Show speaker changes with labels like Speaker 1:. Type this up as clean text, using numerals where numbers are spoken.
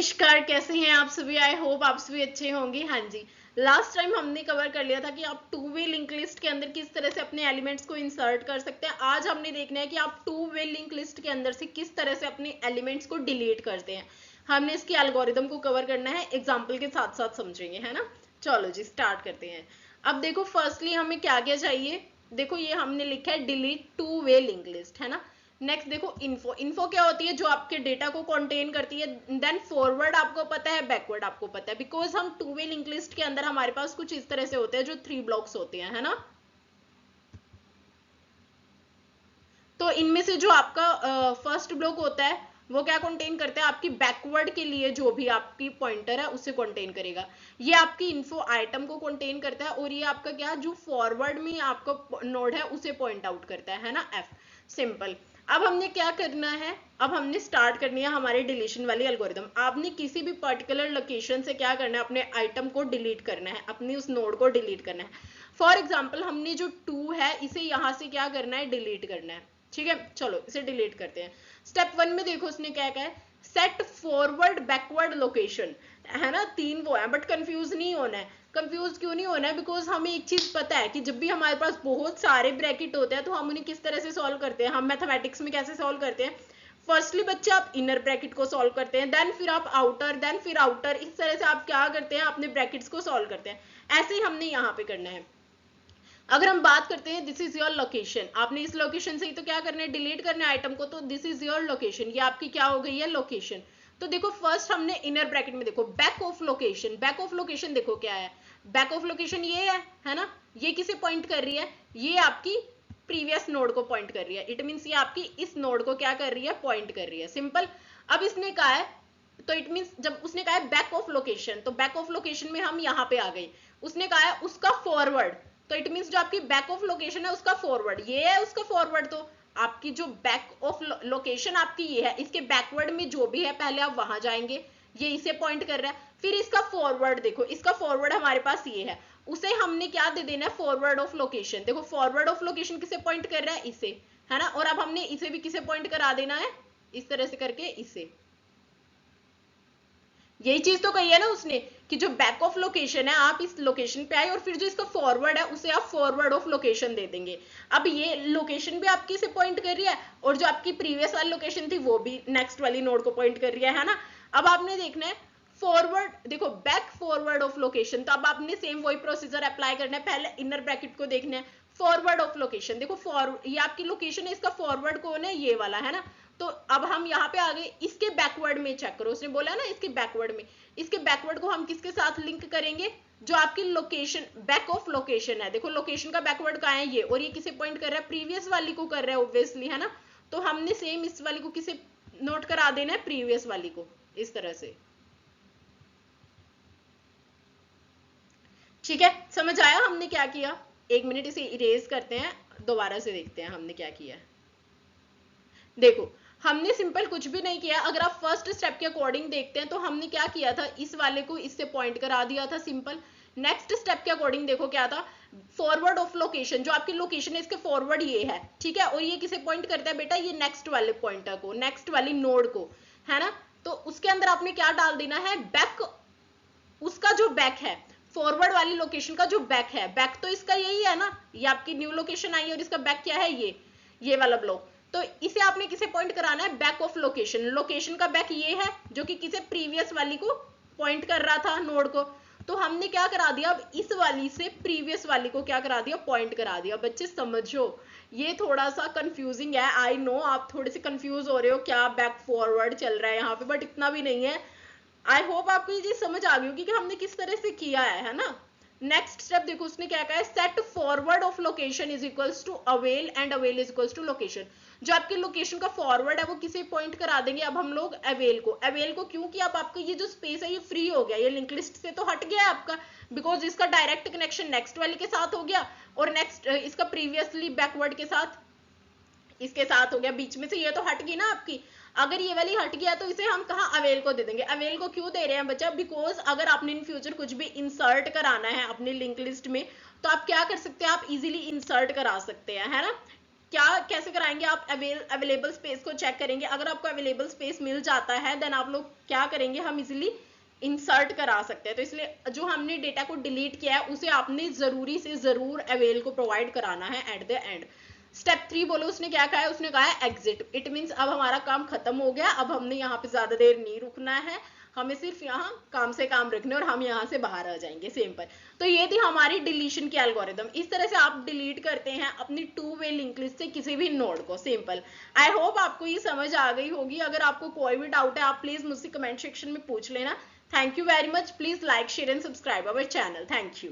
Speaker 1: नमस्कार, कैसे हैं आप सभी। आई होप आप सभी अच्छे होंगे। हाँ जी, लास्ट टाइम हमने कवर कर लिया था कि आप टू वे लिंक लिस्ट के अंदर किस तरह से अपने एलिमेंट्स को इंसर्ट कर सकते हैं। आज हमने देखना है कि आप टू वे लिंक लिस्ट के अंदर से किस तरह से अपने एलिमेंट्स को डिलीट करते हैं। हमने इसकी एल्गोरिदम को कवर करना है, एग्जाम्पल के साथ साथ समझेंगे, है ना। चलो जी स्टार्ट करते हैं। अब देखो फर्स्टली हमें क्या क्या चाहिए। देखो ये हमने लिखा है delete two way link list, है ना। नेक्स्ट देखो इन्फो। इन्फो क्या होती है, जो आपके डेटा को कंटेन करती है। देन फॉरवर्ड आपको पता है, बैकवर्ड आपको पता है, बिकॉज हम टू वे लिंक लिस्ट के अंदर हमारे पास कुछ इस तरह से होते हैं जो 3 ब्लॉक्स होते हैं, है ना। तो इनमें से जो आपका फर्स्ट ब्लॉक होता है वो क्या कंटेन करता है, आपकी बैकवर्ड के लिए जो भी आपकी पॉइंटर है उसे कंटेन करेगा। ये आपकी इन्फो आइटम को कंटेन करता है, और ये आपका क्या जो फॉरवर्ड में आपका नोड है उसे पॉइंट आउट करता है ना। F simple. अब हमने क्या करना है, अब हमने स्टार्ट करनी है हमारे डिलीशन वाली एल्गोरिदम। आपने किसी भी पर्टिकुलर लोकेशन से क्या करना है, अपने आइटम को डिलीट करना है, अपनी उस नोड को डिलीट करना है। फॉर एग्जाम्पल हमने जो 2 है इसे यहां से क्या करना है, डिलीट करना है। ठीक है, चलो इसे डिलीट करते हैं। स्टेप 1 में देखो उसने क्या कहा है, सेट फॉरवर्ड बैकवर्ड लोकेशन, है ना। 3 वो है, बट कंफ्यूज नहीं होना है। कंफ्यूज क्यों नहीं होना है, बिकॉज हमें एक चीज पता है कि जब भी हमारे पास बहुत सारे ब्रैकेट होते हैं तो हम उन्हें किस तरह से सॉल्व करते हैं। हम मैथमेटिक्स में कैसे सॉल्व करते हैं, फर्स्टली बच्चे आप इनर ब्रैकेट को सॉल्व करते हैं, देन फिर आप आउटर, देन फिर आउटर, इस तरह से आप क्या करते हैं, अपने ब्रैकेट्स को सॉल्व करते हैं। ऐसे ही हमने यहाँ पे करना है। अगर हम बात करते हैं दिस इज योर लोकेशन, आपने इस लोकेशन से ही तो क्या करना है, डिलीट करना है आइटम को, तो दिस इज योर लोकेशन, ये आपकी क्या हो गई है, लोकेशन। तो देखो फर्स्ट हमने इनर ब्रैकेट में देखो back of location, back of location देखो क्या है, बैक ऑफ लोकेशन ये है ना। ये किसे पॉइंट कर रही है, ये आपकी प्रीवियस नोड को पॉइंट कर रही है। इट मीन्स ये आपकी इस नोड को क्या कर रही है, पॉइंट कर रही है। सिंपल। अब इसने कहा है, तो इट मीन्स जब उसने कहा है बैक ऑफ लोकेशन, तो बैक ऑफ लोकेशन में हम यहाँ पे आ गए। उसने कहा है उसका फॉरवर्ड, तो इट मीन्स जो आपकी बैक ऑफ लोकेशन है उसका फॉरवर्ड ये है, उसका फॉरवर्ड। तो आपकी जो बैक ऑफ लोकेशन आपकी ये है, इसके बैकवर्ड में जो भी है पहले आप वहां जाएंगे, ये इसे पॉइंट कर रहा है। फिर इसका फॉरवर्ड देखो, इसका फॉरवर्ड हमारे पास ये है, उसे हमने क्या दे देना है, फॉरवर्ड ऑफ लोकेशन। देखो फॉरवर्ड ऑफ लोकेशन किसे पॉइंट कर रहा है, इसे, है ना। और अब हमने इसे भी किसे पॉइंट करा देना है, इस तरह से करके इसे। यही चीज तो कही है ना उसने कि जो बैक ऑफ लोकेशन है आप इस लोकेशन पे आए, और फिर जो इसका फॉरवर्ड है उसे आप फॉरवर्ड ऑफ लोकेशन दे देंगे। अब ये लोकेशन भी आपकी से पॉइंट कर रही है, और जो आपकी प्रीवियस वाली लोकेशन थी वो भी नेक्स्ट वाली नोड को पॉइंट कर रही है ना। अब आपने देखना है फॉरवर्ड, देखो बैक फॉरवर्ड ऑफ लोकेशन, तो अब आपने सेम वही प्रोसीजर अप्लाई करना है। पहले इनर ब्रैकेट को देखना है, फॉरवर्ड ऑफ लोकेशन, देखो फॉरवर्ड ये आपकी लोकेशन है, इसका फॉरवर्ड कौन है, ये वाला, है ना। तो अब हम यहाँ पे आ गए, इसके बैकवर्ड में चेक करो, उसने बोला ना इसके बैकवर्ड में, इसके बैकवर्ड को हम किसके साथ लिंक करेंगे, जो आपकी लोकेशन बैक ऑफ लोकेशन है। देखो लोकेशन का बैकवर्ड कहाँ है, ये, और ये किसे पॉइंट कर रहा है, प्रीवियस वाली को कर रहा है ऑब्वियसली, है ना। तो हमने सेम इस वाली को किसे नोट करा देना है, प्रीवियस वाली को, इस तरह से। ठीक है, समझ आया हमने क्या किया। एक मिनट इसे इरेज करते हैं, दोबारा से देखते हैं हमने क्या किया। देखो हमने सिंपल कुछ भी नहीं किया। अगर आप फर्स्ट स्टेप के अकॉर्डिंग देखते हैं तो हमने क्या किया था, इस वाले को इससे पॉइंट करा दिया था, सिंपल। नेक्स्ट स्टेप के अकॉर्डिंग देखो क्या था, फॉरवर्ड ऑफ लोकेशन, जो आपकी लोकेशन है इसके फॉरवर्ड ये है, ठीक है। और ये किसे पॉइंट करता है बेटा, ये नेक्स्ट वाले पॉइंटर को, नेक्स्ट वाली नोड को, है ना। तो उसके अंदर आपने क्या डाल देना है, बैक, उसका जो बैक है, फॉरवर्ड वाली लोकेशन का जो बैक है, बैक तो इसका यही है ना, ये आपकी न्यू लोकेशन आई और इसका बैक क्या है, ये वाला ब्लॉक। तो इसे आपने किसे पॉइंट कराना है, बैक ऑफ लोकेशन, लोकेशन का बैक ये है जो कि किसे, प्रीवियस वाली को पॉइंट कर रहा था, नोड को। तो हमने क्या करा दिया, अब इस वाली से प्रीवियस वाली को क्या करा दिया, पॉइंट करा दिया। बच्चे समझो, ये थोड़ा सा कंफ्यूजिंग है, आई नो आप थोड़े से कंफ्यूज हो रहे हो क्या बैक फॉरवर्ड चल रहा है यहाँ पे, बट इतना भी नहीं है। आई होप आपको ये चीज समझ आ गई होगी कि हमने किस तरह से किया है ना। नेक्स्ट स्टेप देखो उसने क्या कहा है, set forward of location is equals to avail, and avail is equals to location. जो आपकी लोकेशन का फॉरवर्ड है वो किसे पॉइंट करा देंगे, अब हम लोग अवेल को। अवेल को क्यों, कि अब आपका ये जो स्पेस है ये फ्री हो गया, ये लिंक लिस्ट से तो हट गया आपका, बिकॉज इसका डायरेक्ट कनेक्शन नेक्स्ट वाले के साथ हो गया, और नेक्स्ट इसका प्रीवियसली बैकवर्ड के साथ, इसके साथ हो गया, बीच में से ये तो हट गई ना आपकी। अगर ये वाली हट गया तो इसे हम कहा अवेल को दे देंगे। अवेल को क्यों दे रहे हैं बच्चा, बिकॉज अगर आपने इन फ्यूचर कुछ भी इंसर्ट कराना है अपनी लिंक लिस्ट में, तो आप क्या कर सकते हैं, आप इजीली इंसर्ट करा सकते हैं, है ना। क्या कैसे कराएंगे आप, अवेलेबल स्पेस को चेक करेंगे। अगर आपको अवेलेबल स्पेस मिल जाता है देन आप लोग क्या करेंगे, हम इजिली इंसर्ट करा सकते हैं। तो इसलिए जो हमने डेटा को डिलीट किया है उसे आपने जरूरी से जरूर अवेल को प्रोवाइड कराना है एट द एंड। स्टेप 3 बोलो उसने क्या कहा है, उसने कहा है एग्जिट। इट मींस अब हमारा काम खत्म हो गया, अब हमने यहाँ पे ज्यादा देर नहीं रुकना है, हमें सिर्फ यहाँ काम से काम रखने और हम यहाँ से बाहर आ जाएंगे, सिंपल। तो ये थी हमारी डिलीशन की एल्गोरिदम। इस तरह से आप डिलीट करते हैं अपनी 2 वे लिंक लिस्ट से किसी भी नोड को, सिंपल। आई होप आपको ये समझ आ गई होगी। अगर आपको कोई भी डाउट है आप प्लीज मुझसे कमेंट सेक्शन में पूछ लेना। Thank you very much. Please like share and subscribe our channel. Thank you.